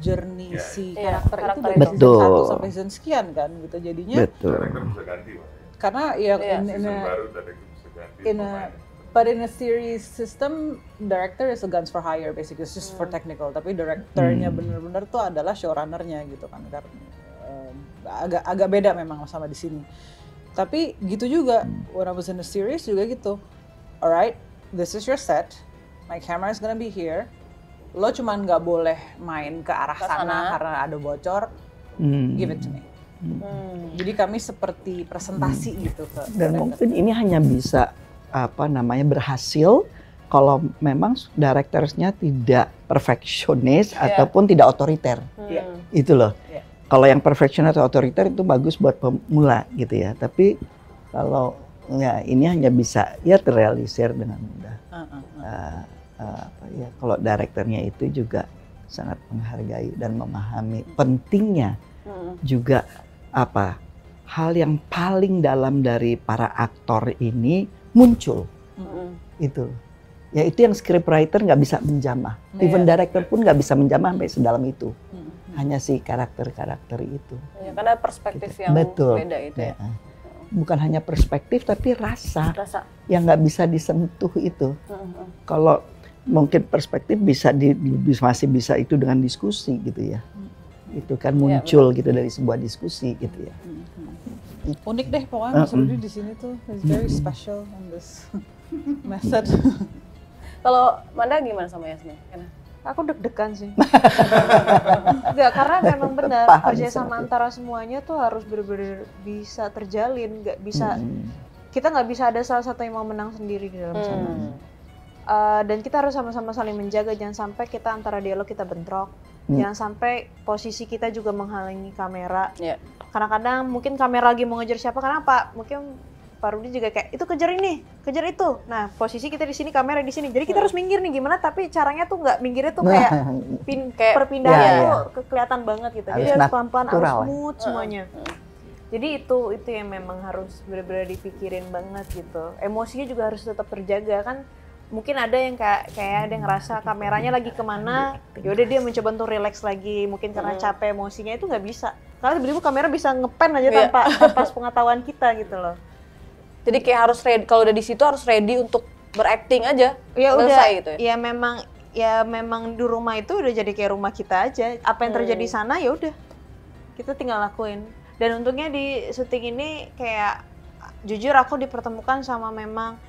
journey si karakter itu dari season 1 sampai season sekian kan gitu. Jadinya karena ya but in a series system, director is a guns for hire basically, it's just for technical. Tapi directornya bener-bener tuh adalah showrunnernya gitu kan. Karena agak beda memang sama di sini. Tapi gitu juga, when I was in a series juga gitu. Alright, this is your set, my camera is gonna be here. Lo cuman nggak boleh main ke arah sana karena ada bocor. Give it to me. Jadi kami seperti presentasi gitu ke dan mungkin ini hanya bisa berhasil kalau memang directorsnya tidak perfeksionis ataupun tidak otoriter. Itu loh. Kalau yang perfeksionis atau otoriter itu bagus buat pemula gitu ya. Tapi kalau ya ini hanya bisa ya terrealisir dengan mudah. Kalau direkturnya itu juga sangat menghargai dan memahami pentingnya juga hal yang paling dalam dari para aktor ini muncul. Itu ya itu yang scriptwriter nggak bisa menjamah, even director pun nggak bisa menjamah sampai sedalam itu. Hanya si karakter-karakter itu. Ya, karena perspektif gitu. Yang beda itu ya. Bukan hanya perspektif tapi rasa. Yang nggak bisa disentuh itu. Kalau mungkin perspektif masih bisa itu dengan diskusi gitu ya. Itu kan muncul gitu dari sebuah diskusi gitu ya. Unik deh pokoknya Mas Rudi di sini tuh, is very special on this method. Kalau Manda gimana sama Yasmin? Aku deg-degan sih. Enggak, karena memang benar kerjasama antara semuanya tuh harus benar-benar bisa terjalin, nggak bisa kita nggak bisa ada salah satu yang mau menang sendiri di dalam sana. Dan kita harus sama-sama saling menjaga, jangan sampai kita antara dialog kita bentrok, jangan sampai posisi kita juga menghalangi kamera. Karena kadang mungkin kamera lagi mau ngejar siapa, karena mungkin Pak Rudi juga kayak itu kejar ini, kejar itu. Nah posisi kita di sini, kamera di sini. Jadi kita harus minggir nih gimana? Tapi caranya tuh nggak minggirnya tuh kayak perpindahan tuh kelihatan banget gitu. Jadi harus pelan-pelan, harus smooth semuanya. Jadi itu yang memang harus benar-benar dipikirin banget gitu. Emosinya juga harus tetap terjaga kan. Mungkin ada yang kayak ada yang ngerasa kameranya lagi kemana, yaudah dia mencoba untuk relax lagi. Mungkin karena capek emosinya itu nggak bisa. Karena tiba-tiba kamera bisa ngepen aja tanpa sepengetahuan kita gitu loh. Jadi kayak harus ready, kalau udah di situ harus ready untuk berakting aja. Ya udah, gitu ya. Ya memang di rumah itu udah jadi kayak rumah kita aja. Apa yang terjadi di sana ya udah. Kita tinggal lakuin. Dan untungnya di syuting ini kayak jujur aku dipertemukan sama memang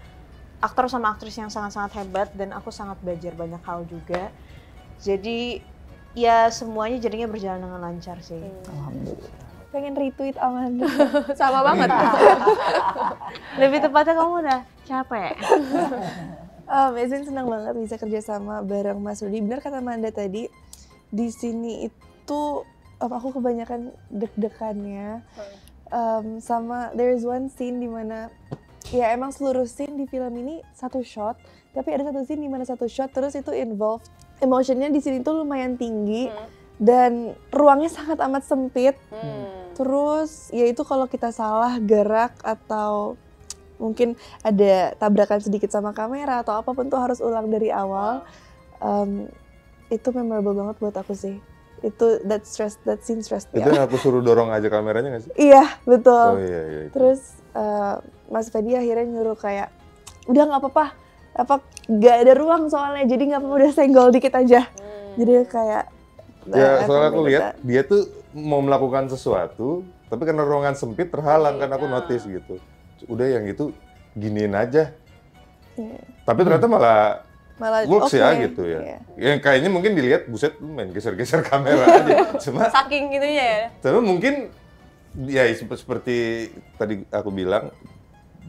aktor sama aktris yang sangat-sangat hebat dan aku sangat belajar banyak hal juga. Jadi ya semuanya jadinya berjalan dengan lancar sih. Alhamdulillah. Pengen retweet Amanda. Sama banget. Lebih tepatnya kamu udah capek. Yasmin senang banget bisa kerjasama bareng Mas Rudi. Benar kata Amanda tadi, di sini itu aku kebanyakan deg-degannya. Sama there's one scene di mana ya emang seluruh scene di film ini satu shot, tapi ada satu scene di mana satu shot terus itu involved emotionnya di sini tuh lumayan tinggi dan ruangnya sangat amat sempit. Terus ya itu kalau kita salah gerak atau mungkin ada tabrakan sedikit sama kamera atau apapun tuh harus ulang dari awal. Itu memorable banget buat aku sih. Itu that scene stressed me Itu out. yang aku suruh dorong aja kameranya nggak sih? Iya, betul. Oh iya. Terus Mas Fedi akhirnya nyuruh kayak udah nggak apa-apa, nggak ada ruang soalnya, jadi nggak apa-apa udah senggol dikit aja. Jadi kayak ya soalnya aku lihat dia tuh mau melakukan sesuatu, tapi karena ruangan sempit terhalang kan aku notice gitu. Udah yang itu giniin aja. Tapi ternyata malah works ya gitu ya. Yang kayaknya mungkin dilihat buset lu main geser-geser kamera aja. Cuma saking gitunya ya. Tapi mungkin ya seperti tadi aku bilang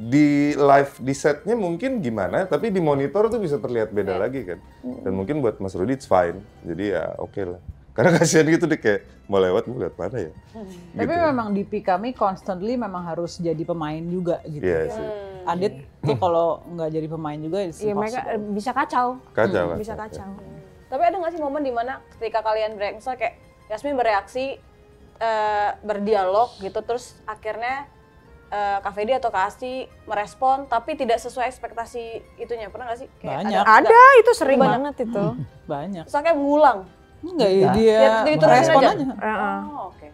di live di setnya mungkin gimana, tapi di monitor tuh bisa terlihat beda lagi kan. Dan mungkin buat Mas Rudi it's fine. Jadi ya oke lah. Karena kasihan gitu deh kayak mau lewat mana ya. Tapi memang DP kami constantly memang harus jadi pemain juga gitu. Iya sih. Adit tuh kalau nggak jadi pemain juga Iya mereka bisa kacau. Bisa kacau. Tapi ada nggak sih momen dimana ketika kalian misalnya kayak Yasmin bereaksi, berdialog gitu, terus akhirnya Kak Fedi atau Kak Asti merespon tapi tidak sesuai ekspektasi itunya, pernah nggak sih? Kayak banyak. Ada itu sering banget itu. Banyak. Terus akhirnya mengulang. Enggak ya dia respon aja. Oh, oke.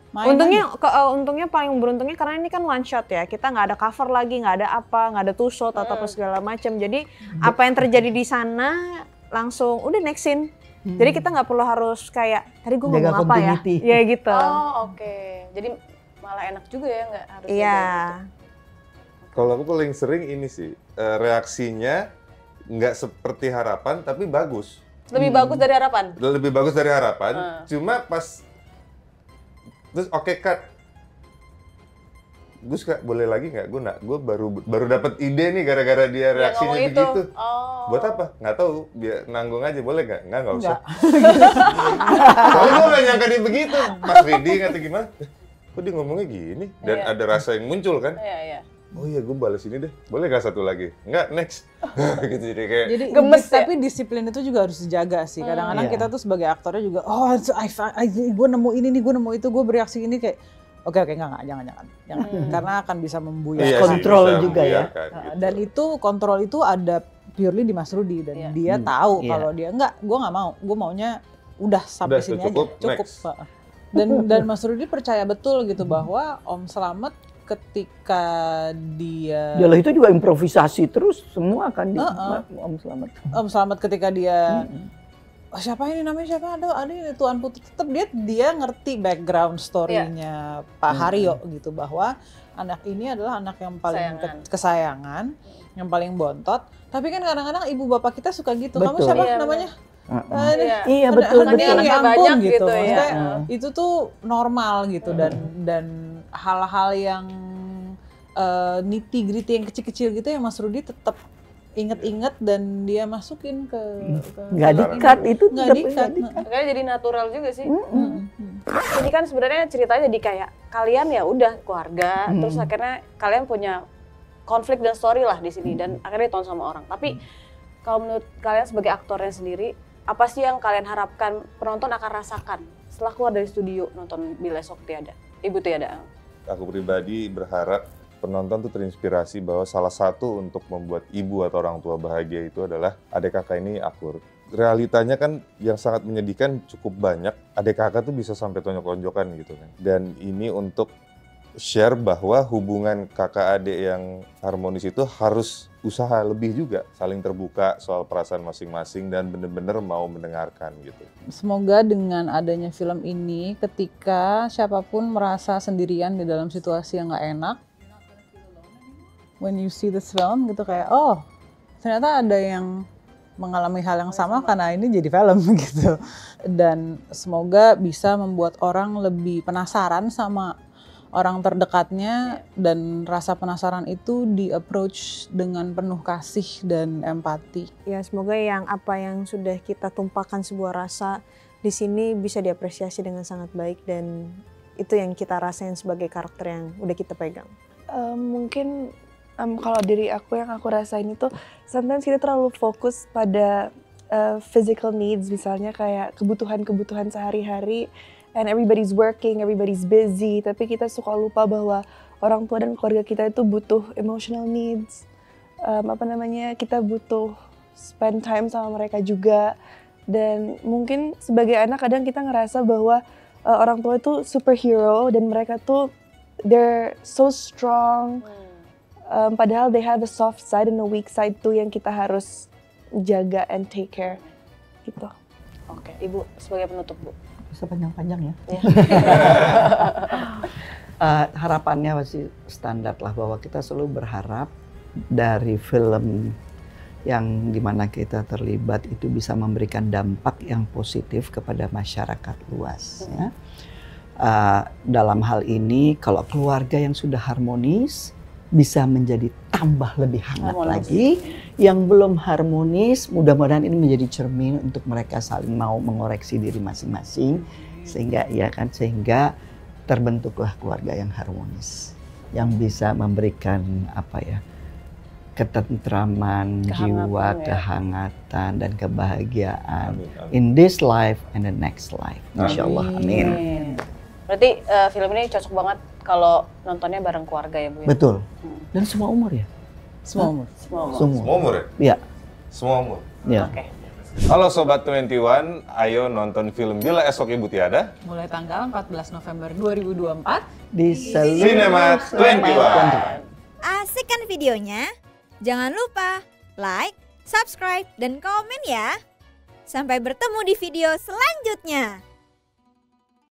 Untungnya paling beruntungnya karena ini kan one shot ya, kita nggak ada cover lagi, nggak ada apa, nggak ada two shot atau apa segala macam. Jadi apa yang terjadi di sana langsung udah next scene. Jadi kita nggak perlu harus kayak tadi gue ngomong apa ya, ya gitu. Oh oke. Jadi malah enak juga ya nggak harus. Iya. Kalau aku paling sering ini sih reaksinya nggak seperti harapan tapi bagus. Lebih bagus dari harapan? Lebih bagus dari harapan, cuma pas terus oke cut. Gus Kak, boleh lagi nggak? Gue baru dapat ide nih gara-gara dia reaksinya begitu. Buat apa? Nggak tahu. Biar nanggung aja, boleh nggak? Nggak usah. Soalnya gue nggak nyangka dia begitu. Mas Ridi kata gimana? Kok dia ngomongnya gini? Dan ada rasa yang muncul kan? Iya. Oh iya, gue balas ini deh. Boleh nggak satu lagi? Nggak, next. Gitu jadi kayak. Jadi gemes ya? Tapi disiplin itu juga harus dijaga sih. Kadang-kadang kita tuh sebagai aktornya juga, gue nemu ini nih, gue nemu itu, gue bereaksi ini kayak, oke, enggak, jangan. Karena akan bisa membuyarkan. Kontrol juga ya. Gitu. Dan itu kontrol itu ada purely di Mas Rudi dan dia tahu kalau dia enggak, gue nggak mau, gue maunya udah sampai sini cukup, aja, cukup. Dan Mas Rudi percaya betul gitu bahwa Om Slamet ketika dia itu juga improvisasi terus semua kan di Om Slamet. Om Slamet ketika dia siapa ini namanya siapa ada ini Tuan Putri, tetap dia ngerti background story-nya Pak Haryo gitu bahwa anak ini adalah anak yang paling kesayangan, yang paling bontot. Tapi kan kadang-kadang ibu bapak kita suka gitu. Betul. Kamu siapa namanya? Iya betul. Anaknya banyak gitu ya. Itu tuh normal gitu dan hal-hal yang nitty-gritty yang kecil-kecil gitu yang Mas Rudi tetap inget-inget dan dia masukin ke nggak di-cut itu nggak di-cut. Makanya jadi natural juga sih. Ini kan sebenarnya ceritanya jadi kayak kalian ya udah keluarga, terus akhirnya kalian punya konflik dan story lah di sini dan akhirnya ditonton sama orang. Tapi kalau menurut kalian sebagai aktornya sendiri, apa sih yang kalian harapkan penonton akan rasakan setelah keluar dari studio nonton Bila Esok Tiada, Ibu Tiada? Aku pribadi berharap penonton tuh terinspirasi bahwa salah satu untuk membuat ibu atau orang tua bahagia itu adalah adik kakak ini akur. Realitanya kan yang sangat menyedihkan cukup banyak, adik kakak tuh bisa sampai tonjok-tonjokan gitu kan. Dan ini untuk share bahwa hubungan kakak adik yang harmonis itu harus usaha lebih juga, saling terbuka soal perasaan masing-masing dan benar-benar mau mendengarkan gitu. Semoga dengan adanya film ini ketika siapapun merasa sendirian di dalam situasi yang nggak enak, when you see this film gitu kayak oh ternyata ada yang mengalami hal yang sama karena ini jadi film gitu. Dan semoga bisa membuat orang lebih penasaran sama orang terdekatnya dan rasa penasaran itu di-approach dengan penuh kasih dan empati. Ya semoga apa yang sudah kita tumpahkan sebuah rasa di sini bisa diapresiasi dengan sangat baik dan itu yang kita rasain sebagai karakter yang udah kita pegang. Mungkin Kalau diri aku yang aku rasain itu, sometimes kita terlalu fokus pada physical needs, misalnya kayak kebutuhan-kebutuhan sehari-hari, and everybody's working, everybody's busy, tapi kita suka lupa bahwa orang tua dan keluarga kita itu butuh emotional needs, kita butuh spend time sama mereka juga. Dan mungkin sebagai anak kadang kita ngerasa bahwa orang tua itu superhero dan mereka tuh they're so strong, padahal they have a soft side and a weak side tuh yang kita harus jaga and take care gitu. Oke, Ibu sebagai penutup, Bu. Bisa panjang-panjang ya. Yeah. Harapannya masih standar lah, bahwa kita selalu berharap dari film yang dimana kita terlibat itu bisa memberikan dampak yang positif kepada masyarakat luas. Ya. Dalam hal ini kalau keluarga yang sudah harmonis bisa menjadi tambah lebih hangat lagi. Yang belum harmonis, mudah-mudahan ini menjadi cermin untuk mereka saling mau mengoreksi diri masing-masing, sehingga sehingga terbentuklah keluarga yang harmonis, yang bisa memberikan ketentraman jiwa, kehangatan dan kebahagiaan in this life and the next life. Insyaallah, amin. Berarti film ini cocok banget kalau nontonnya bareng keluarga ya, Bu ya? Betul. Dan semua umur ya? Semua umur. Semua umur ya? Iya. Semua umur? Iya. Oke. Halo Sobat 21, ayo nonton film Bila Esok Ibu Tiada. Mulai tanggal 14 November 2024 di Cinema 21. Asik kan videonya? Jangan lupa like, subscribe, dan komen ya. Sampai bertemu di video selanjutnya.